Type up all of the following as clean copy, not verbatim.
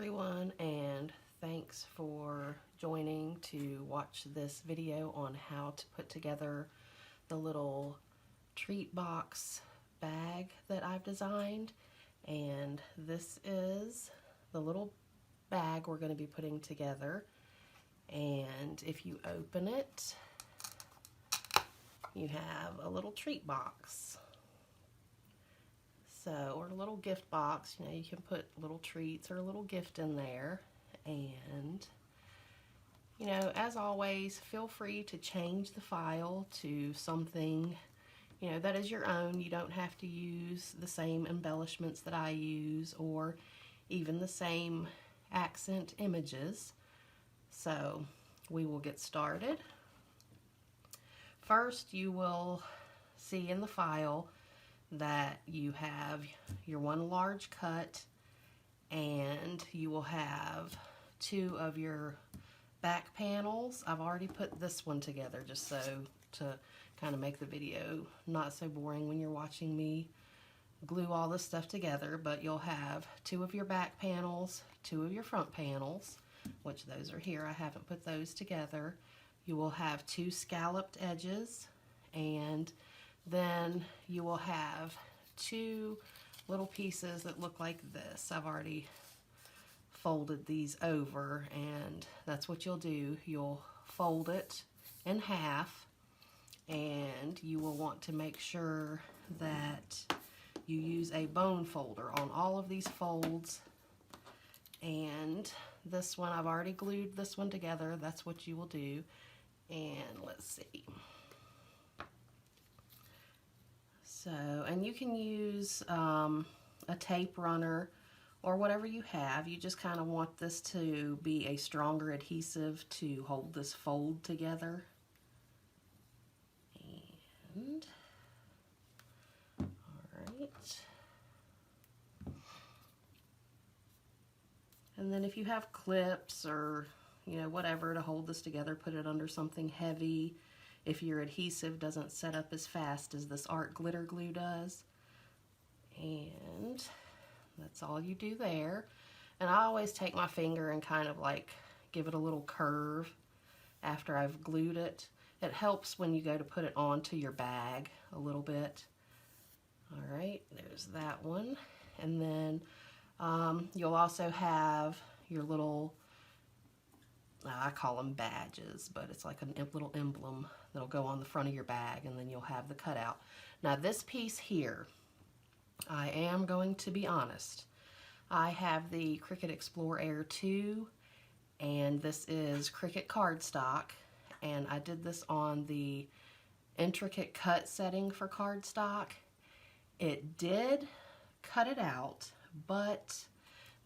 everyone, and thanks for joining to watch this video on how to put together the little treat box bag that I've designed. And this is the little bag we're going to be putting together, and if you open it, you have a little treat box. So, or a little gift box, you know, you can put little treats or a little gift in there. And, you know, as always, feel free to change the file to something, you know, that is your own. You don't have to use the same embellishments that I use or even the same accent images. So, we will get started. First, you will see in the file that you have your one large cut, and you will have two of your back panels. I've already put this one together just so to kind of make the video not so boring when you're watching me glue all this stuff together. But you'll have two of your back panels, two of your front panels, which those are here. I haven't put those together. You will have two scalloped edges, and then you will have two little pieces that look like this. I've already folded these over, and that's what you'll do. You'll fold it in half, and you will want to make sure that you use a bone folder on all of these folds. And this one, I've already glued this one together. That's what you will do. And let's see. So, and you can use a tape runner or whatever you have. You just kind of want this to be a stronger adhesive to hold this fold together. And, alright. And then if you have clips or, you know, whatever to hold this together, put it under something heavy. If your adhesive doesn't set up as fast as this art glitter glue does. And that's all you do there. And I always take my finger and kind of like give it a little curve after I've glued it. It helps when you go to put it onto your bag a little bit. Alright, there's that one. And then you'll also have your little, I call them badges, but it's like a little emblem that'll go on the front of your bag, and then you'll have the cutout. Now this piece here, I am going to be honest. I have the Cricut Explore Air 2, and this is Cricut cardstock, and I did this on the intricate cut setting for cardstock. It did cut it out, but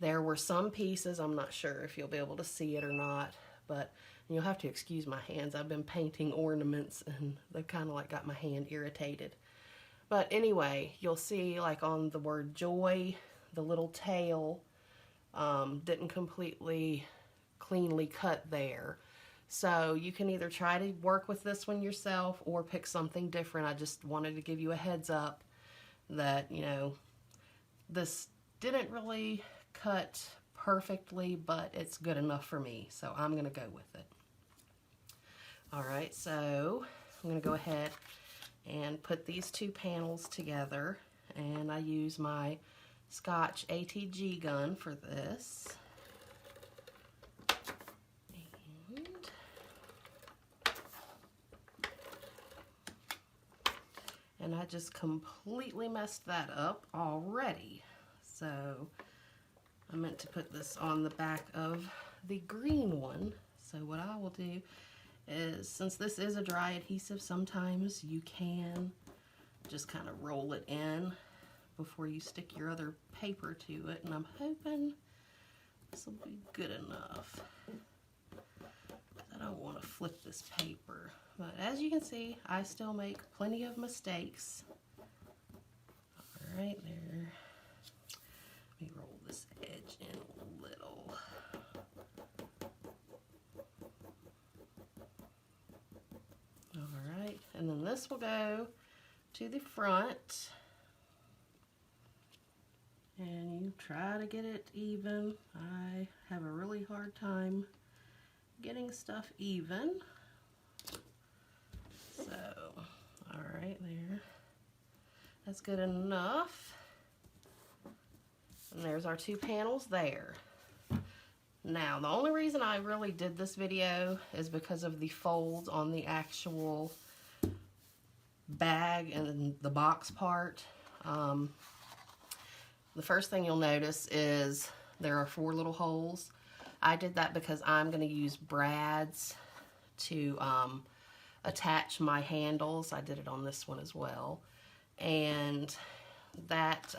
there were some pieces, I'm not sure if you'll be able to see it or not, but you'll have to excuse my hands. I've been painting ornaments and they've kind of like got my hand irritated. But anyway, you'll see like on the word joy, the little tail didn't completely cleanly cut there. So you can either try to work with this one yourself or pick something different. I just wanted to give you a heads up that, you know, this didn't really cut perfectly, but it's good enough for me, so I'm going to go with it. Alright, so I'm going to go ahead and put these two panels together, and I use my Scotch ATG gun for this. And I just completely messed that up already. So I meant to put this on the back of the green one. So what I will do is, since this is a dry adhesive, sometimes you can just kind of roll it in before you stick your other paper to it. And I'm hoping this will be good enough. I don't want to flip this paper. But as you can see, I still make plenty of mistakes. Alright, there. Let me roll this edge in a little. Alright, and then this will go to the front. and you try to get it even. I have a really hard time getting stuff even. So, all right, there. That's good enough. And there's our 2 panels there. Now, the only reason I really did this video is because of the folds on the actual bag and the box part. The first thing you'll notice is there are 4 little holes. I did that because I'm going to use brads to attach my handles. I did it on this one as well. And that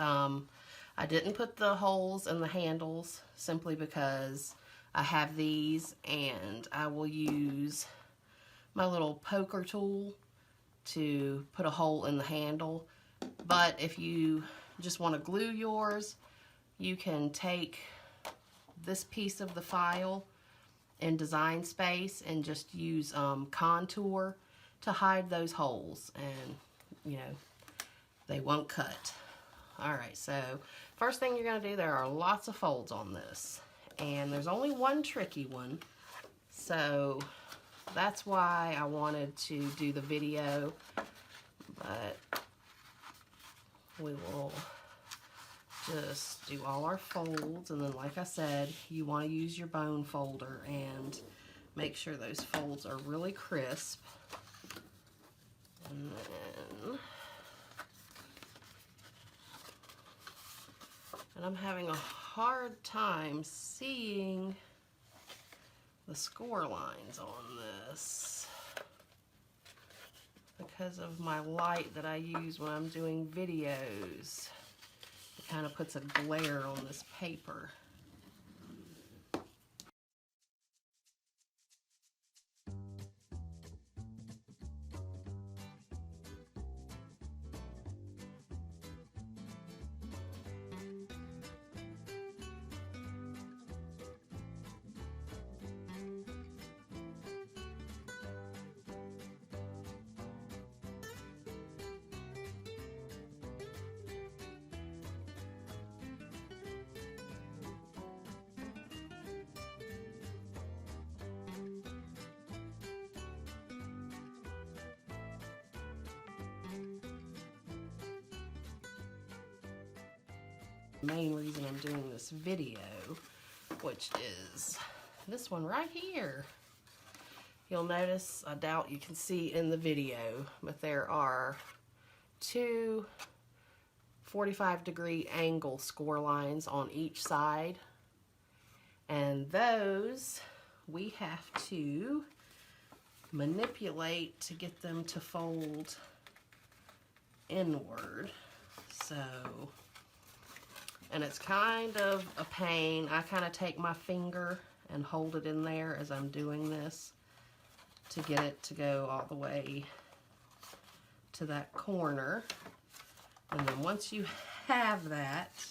I didn't put the holes in the handles simply because I have these, and I will use my little poker tool to put a hole in the handle. But if you just want to glue yours, you can take this piece of the file in Design Space and just use contour to hide those holes, and you know, they won't cut. Alright, so first thing you're going to do, there are lots of folds on this, and there's only one tricky one, so that's why I wanted to do the video, but we will just do all our folds, and then like I said, you want to use your bone folder and make sure those folds are really crisp. And then, and I'm having a hard time seeing the score lines on this because of my light that I use when I'm doing videos. It kind of puts a glare on this paper. Main reason I'm doing this video, which is this one right here. You'll notice, I doubt you can see in the video, but there are 2 45-degree angle score lines on each side, and those we have to manipulate to get them to fold inward. So, and it's kind of a pain. I kind of take my finger and hold it in there as I'm doing this to get it to go all the way to that corner. And then once you have that,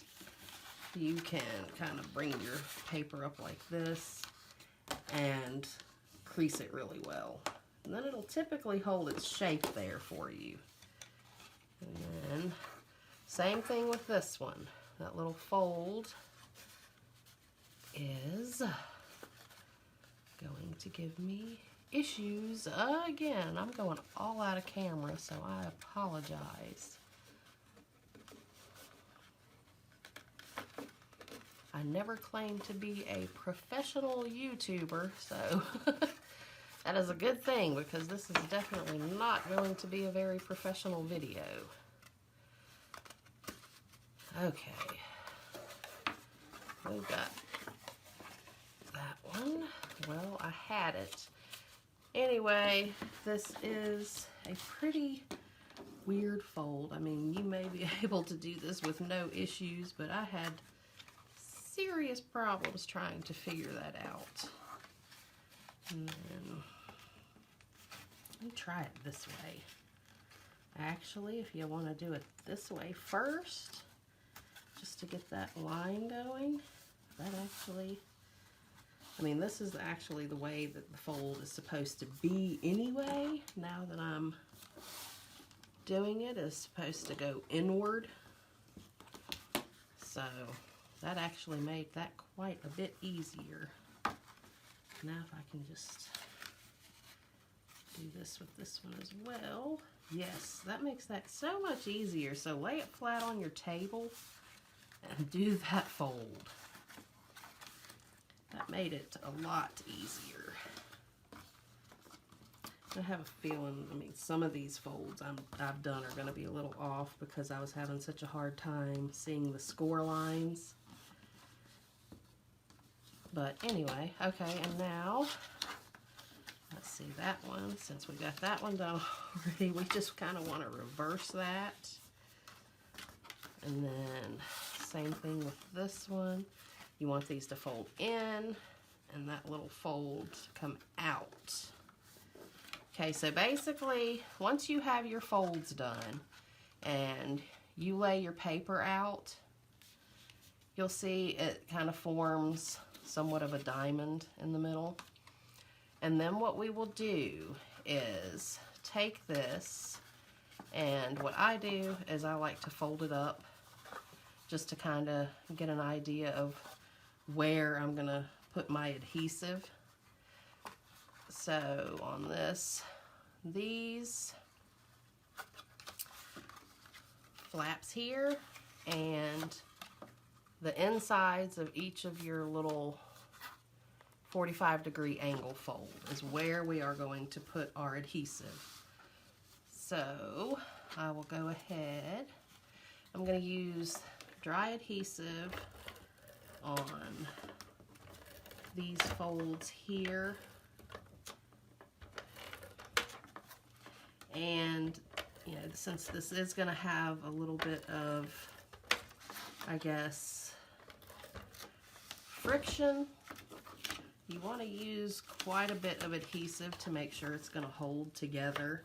you can kind of bring your paper up like this and crease it really well. And then it'll typically hold its shape there for you. And then same thing with this one. That little fold is going to give me issues again. I'm going all out of camera, so I apologize. I never claimed to be a professional YouTuber, so that is a good thing, because this is definitely not going to be a very professional video. Okay, we've got that one. Well, I had it. Anyway, this is a pretty weird fold. I mean, you may be able to do this with no issues, but I had serious problems trying to figure that out. And then, let me try it this way. Actually, if you want to do it this way first, just to get that line going, that actually, I mean, this is actually the way that the fold is supposed to be anyway. Now that I'm doing it, it's supposed to go inward. So that actually made that quite a bit easier. Now if I can just do this with this one as well. Yes, that makes that so much easier. So lay it flat on your table and do that fold. That made it a lot easier. I have a feeling, I mean, some of these folds I've done are going to be a little off because I was having such a hard time seeing the score lines. But anyway, okay, and now, let's see that one. Since we got that one done already, we just kind of want to reverse that. And then, same thing with this one. You want these to fold in, and that little fold to come out. Okay, so basically, once you have your folds done, and you lay your paper out, you'll see it kind of forms somewhat of a diamond in the middle. And then what we will do is take this, and what I do is I like to fold it up just to kind of get an idea of where I'm going to put my adhesive. So on this, these flaps here and the insides of each of your little 45-degree angle fold is where we are going to put our adhesive. So I will go ahead. I'm going to use dry adhesive on these folds here. And, you know, since this is going to have a little bit of, I guess, friction, you want to use quite a bit of adhesive to make sure it's going to hold together.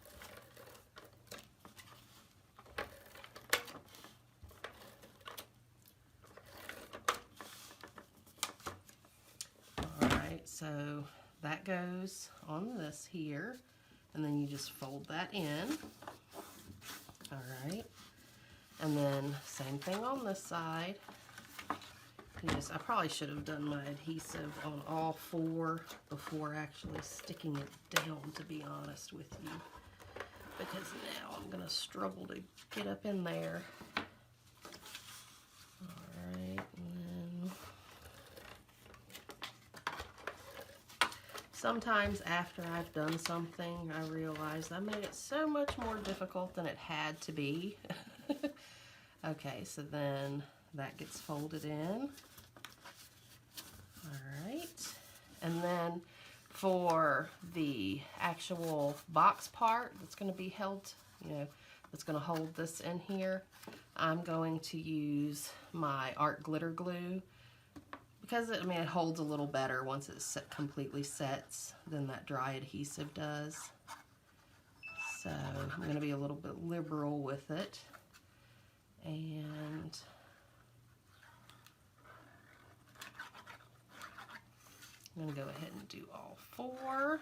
Alright, so that goes on this here. And then you just fold that in. Alright. And then same thing on this side. I probably should have done my adhesive on all four before actually sticking it down, to be honest with you. Because now I'm going to struggle to get up in there. Alright, and then sometimes after I've done something, I realize I made it so much more difficult than it had to be. Okay, so then that gets folded in. Alright, and then for the actual box part that's going to be held, you know, that's going to hold this in here, I'm going to use my art glitter glue. Because it holds a little better once it completely sets than that dry adhesive does. So I'm going to be a little bit liberal with it. And I'm going to go ahead and do all four.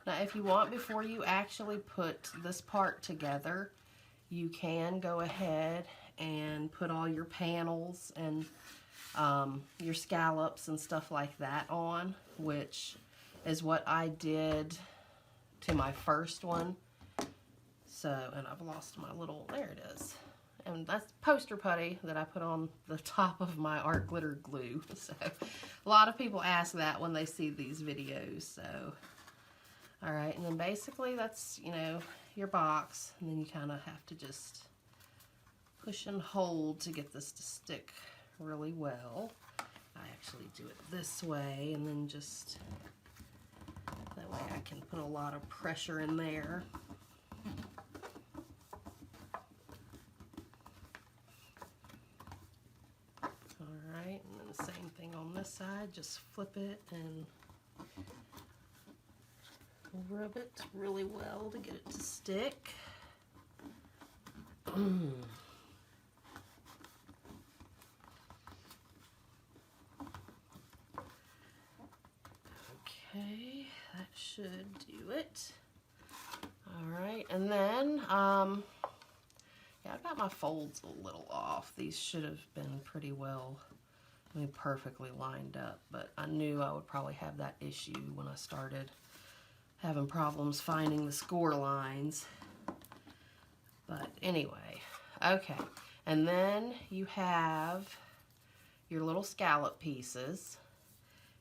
Now, if you want, before you actually put this part together, you can go ahead and put all your panels and your scallops and stuff like that on, which is what I did to my first one. So, and I've lost my little, there it is. And that's poster putty that I put on the top of my art glitter glue. So, a lot of people ask that when they see these videos, so. Alright, and then basically that's, you know, your box, and then you kind of have to just push and hold to get this to stick really well. I actually do it this way, and then just, that way I can put a lot of pressure in there. Alright, and then the same thing on this side, just flip it and rub it really well to get it to stick. Okay, that should do it. All right, and then, yeah, I got my folds a little off. These should have been pretty well, perfectly lined up, but I knew I would probably have that issue when I started having problems finding the score lines. But anyway, okay. And then you have your little scallop pieces,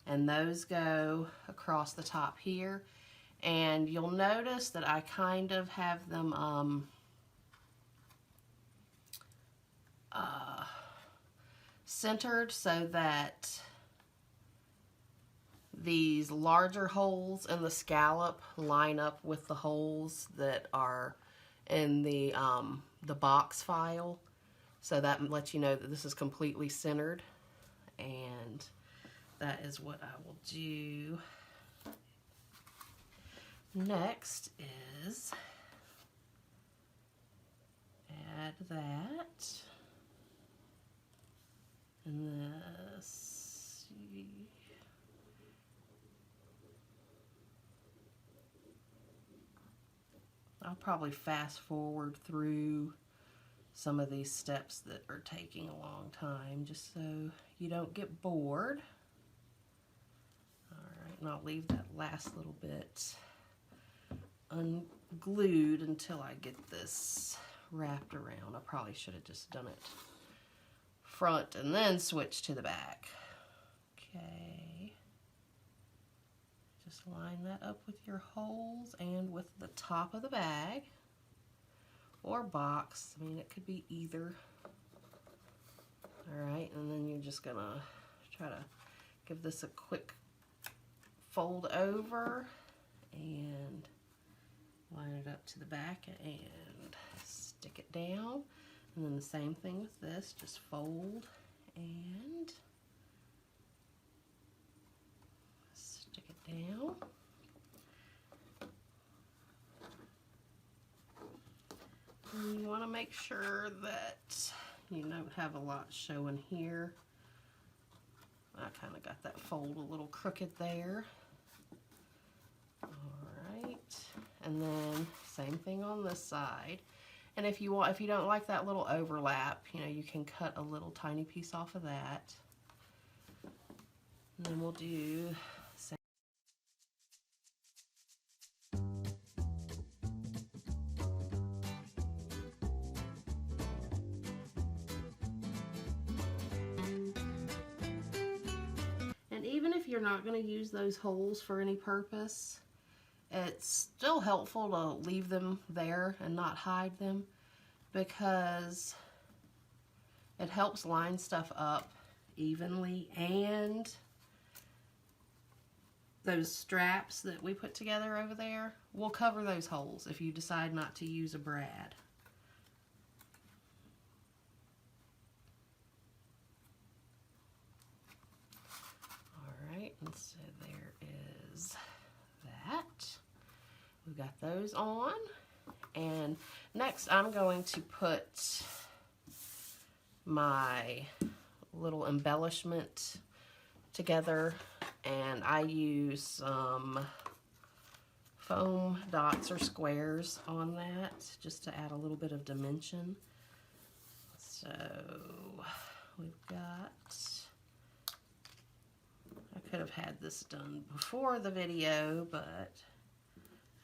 and those go across the top here. And you'll notice that I kind of have them centered so that these larger holes in the scallop line up with the holes that are in the box file. So that lets you know that this is completely centered. And that is what I will do. Next is add that. And this. I'll probably fast forward through some of these steps that are taking a long time just so you don't get bored. Alright, and I'll leave that last little bit unglued until I get this wrapped around. I probably should have just done it front and then switch to the back. Okay. Just line that up with your holes and with the top of the bag or box. I mean, it could be either. Alright, and then you're just gonna try to give this a quick fold over and line it up to the back and stick it down. And then the same thing with this, just fold and stick it down. And you want to make sure that you don't have a lot showing here. I kind of got that fold a little crooked there. Alright, and then same thing on this side. And if you don't like that little overlap, you can cut a little tiny piece off of that. And then we'll do same. And even if you're not going to use those holes for any purpose, it's still helpful to leave them there and not hide them, because it helps line stuff up evenly, and those straps that we put together over there will cover those holes if you decide not to use a brad. Alright, and so there is that. We've got those on, and next I'm going to put my little embellishment together, and I use some foam dots or squares on that just to add a little bit of dimension. So we've got, I could have had this done before the video, but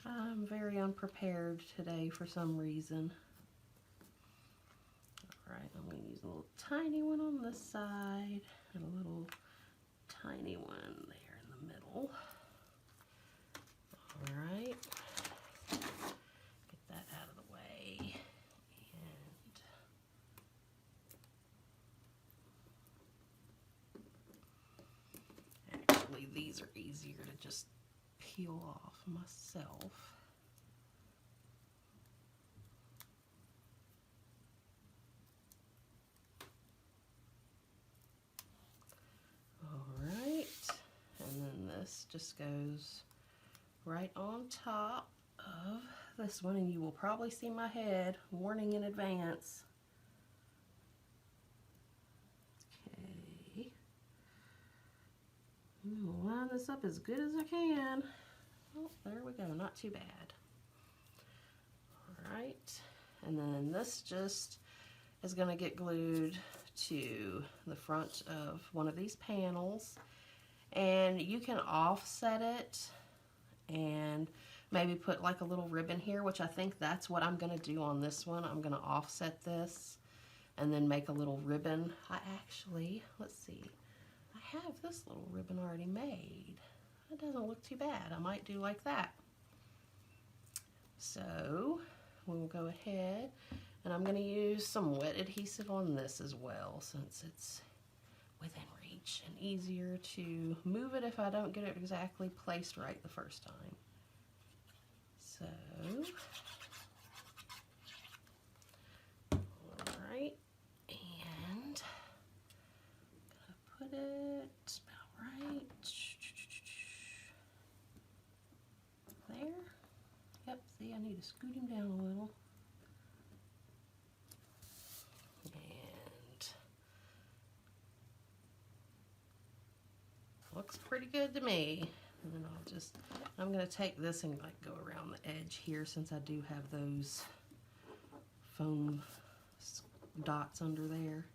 I'm very unprepared today for some reason. Alright, I'm going to use a little tiny one on this side and a little tiny one there in the middle. Alright, get that out of the way. And actually, these are easier to just peel off myself. Alright, and then this just goes right on top of this one, and you will probably see my head, warning in advance. Okay. I'm gonna line this up as good as I can. Oh, there we go, not too bad. All right, and then this just is going to get glued to the front of one of these panels, and you can offset it and maybe put like a little ribbon here, which I think that's what I'm going to do on this one. I'm going to offset this and then make a little ribbon. I actually, let's see, I have this little ribbon already made. It doesn't look too bad. I might do like that. So we'll go ahead, and I'm going to use some wet adhesive on this as well, since it's within reach and easier to move it if I don't get it exactly placed right the first time. So, alright, and I'm gonna put it about right there. Yep, see, I need to scoot him down a little. And looks pretty good to me. And then I'm going to take this and like go around the edge here, since I do have those foam dots under there.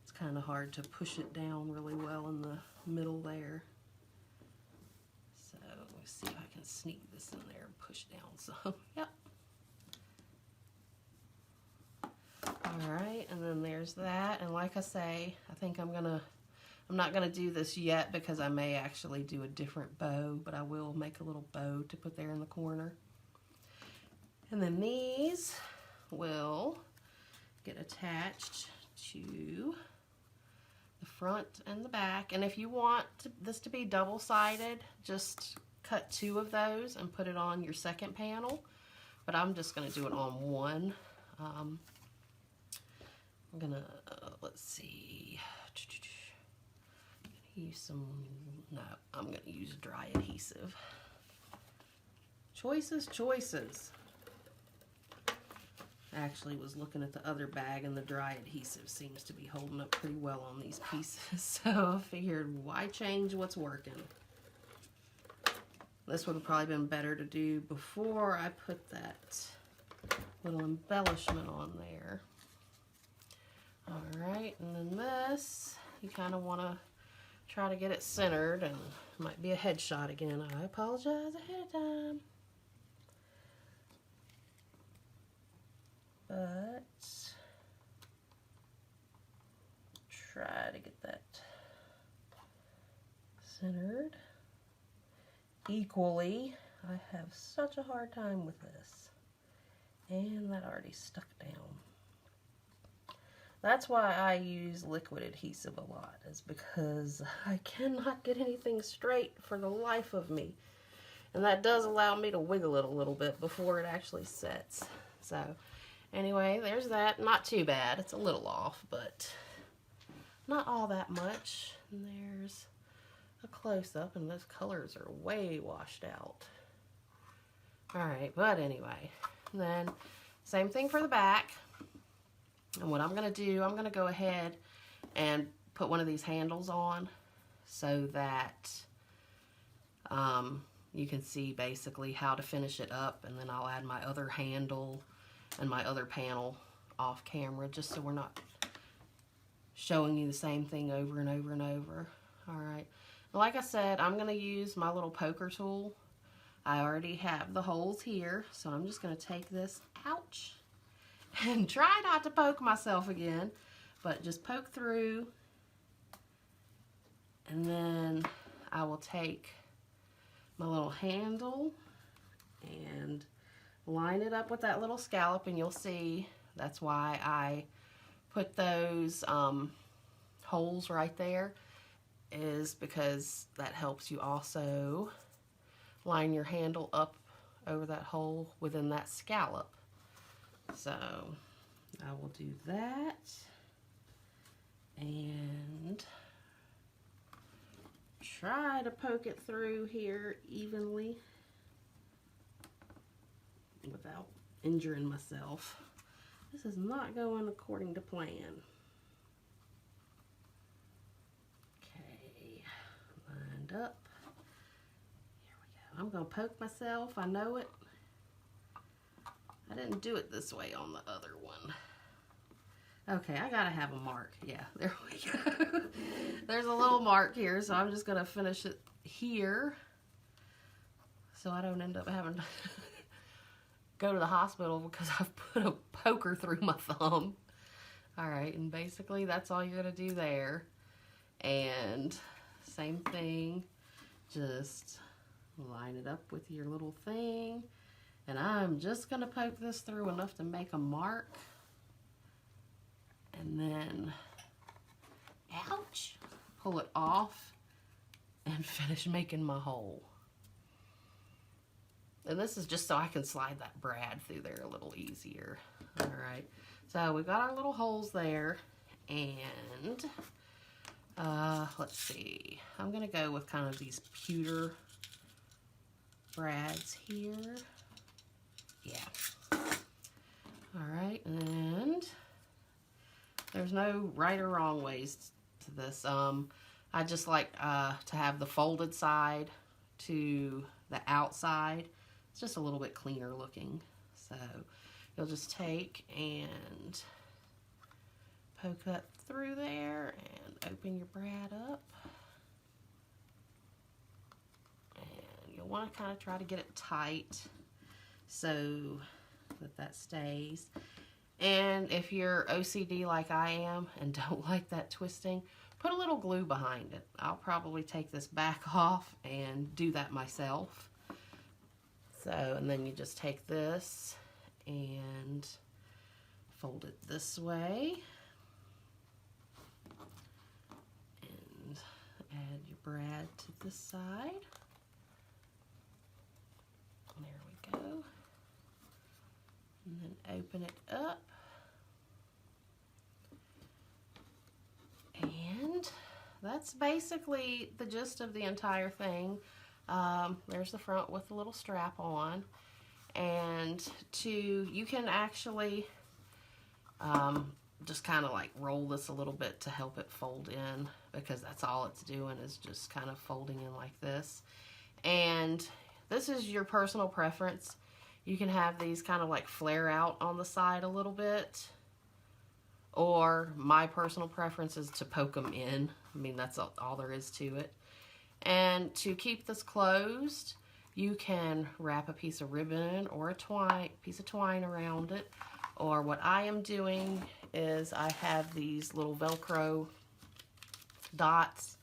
It's kind of hard to push it down really well in the middle there. So let me see if I can sneak this in there and push down some. Yep. Alright, and then there's that. And like I say, I think I'm not going to do this yet because I may actually do a different bow, but I will make a little bow to put there in the corner. And then these will get attached to the front and the back. And if you want this to be double-sided, just cut 2 of those and put it on your second panel. But I'm just going to do it on one. I'm going to, let's see, use I'm going to use dry adhesive. Choices. I actually was looking at the other bag, and the dry adhesive seems to be holding up pretty well on these pieces, so I figured, why change what's working? This would have probably been better to do before I put that little embellishment on there. Alright, and then this, you kind of want to try to get it centered, and it might be a headshot again. I apologize ahead of time. But try to get that centered equally. I have such a hard time with this. And that already stuck down. That's why I use liquid adhesive a lot, is because I cannot get anything straight for the life of me. And that does allow me to wiggle it a little bit before it actually sets. So anyway, there's that. Not too bad. It's a little off, but not all that much. And there's a close-up, and those colors are way washed out. Alright, but anyway. And then same thing for the back. And what I'm going to do, I'm going to go ahead and put one of these handles on so that you can see basically how to finish it up. And then I'll add my other handle and my other panel off camera, just so we're not showing you the same thing over and over and over. Alright, like I said, I'm going to use my little poker tool. I already have the holes here, so I'm just going to take this, ouch, and try not to poke myself again, but just poke through, and then I will take my little handle and line it up with that little scallop, and you'll see that's why I put those holes right there, is because that helps you also line your handle up over that hole within that scallop. So I will do that, and try to poke it through here evenly without injuring myself. This is not going according to plan. Okay, lined up. Here we go. I'm going to poke myself. I know it. I didn't do it this way on the other one. Okay, I gotta have a mark. Yeah, there we go. There's a little mark here, so I'm just gonna finish it here so I don't end up having to go to the hospital because I've put a poker through my thumb. Alright, and basically that's all you're gonna do there. And same thing, just line it up with your little thing. And I'm just gonna poke this through enough to make a mark. And then, ouch, pull it off and finish making my hole. And this is just so I can slide that brad through there a little easier. All right, so we've got our little holes there, and let's see. I'm gonna go with kind of these pewter brads here. Yeah. All right, and there's no right or wrong ways to this. I just like to have the folded side to the outside. It's just a little bit cleaner looking. So you'll just take and poke up through there and open your brad up. And you'll want to kind of try to get it tight so that stays. And if you're OCD like I am and don't like that twisting, put a little glue behind it. I'll probably take this back off and do that myself. So, and then you just take this and fold it this way. And add your brad to this side. There we go. And then open it up. And that's basically the gist of the entire thing. There's the front with a little strap on. And you can actually just kind of like roll this a little bit to help it fold in, because that's all it's doing is just kind of folding in like this. And this is your personal preference. You can have these kind of like flare out on the side a little bit, or my personal preference is to poke them in. I mean, that's all there is to it. And to keep this closed, you can wrap a piece of ribbon or a piece of twine around it. Or what I am doing is I have these little Velcro dots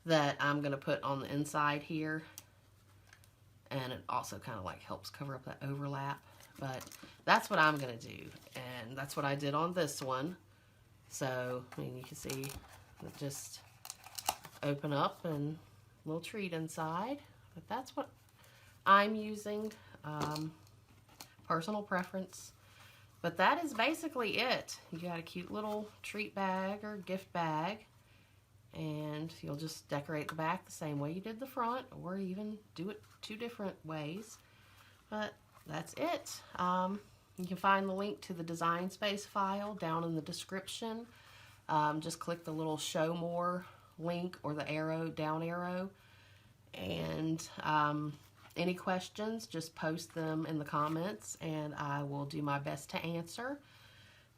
that I'm going to put on the inside here. And it also kind of like helps cover up that overlap. But that's what I'm going to do. And that's what I did on this one. So, I mean, you can see it just open up and a little treat inside. But that's what I'm using. Personal preference. But that is basically it. You got a cute little treat bag or gift bag. And you'll just decorate the back the same way you did the front, or even do it two different ways. But that's it. You can find the link to the Design Space file down in the description. Just click the little Show More link or the arrow, down arrow. And any questions, just post them in the comments and I will do my best to answer.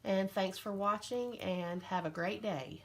And thanks for watching and have a great day.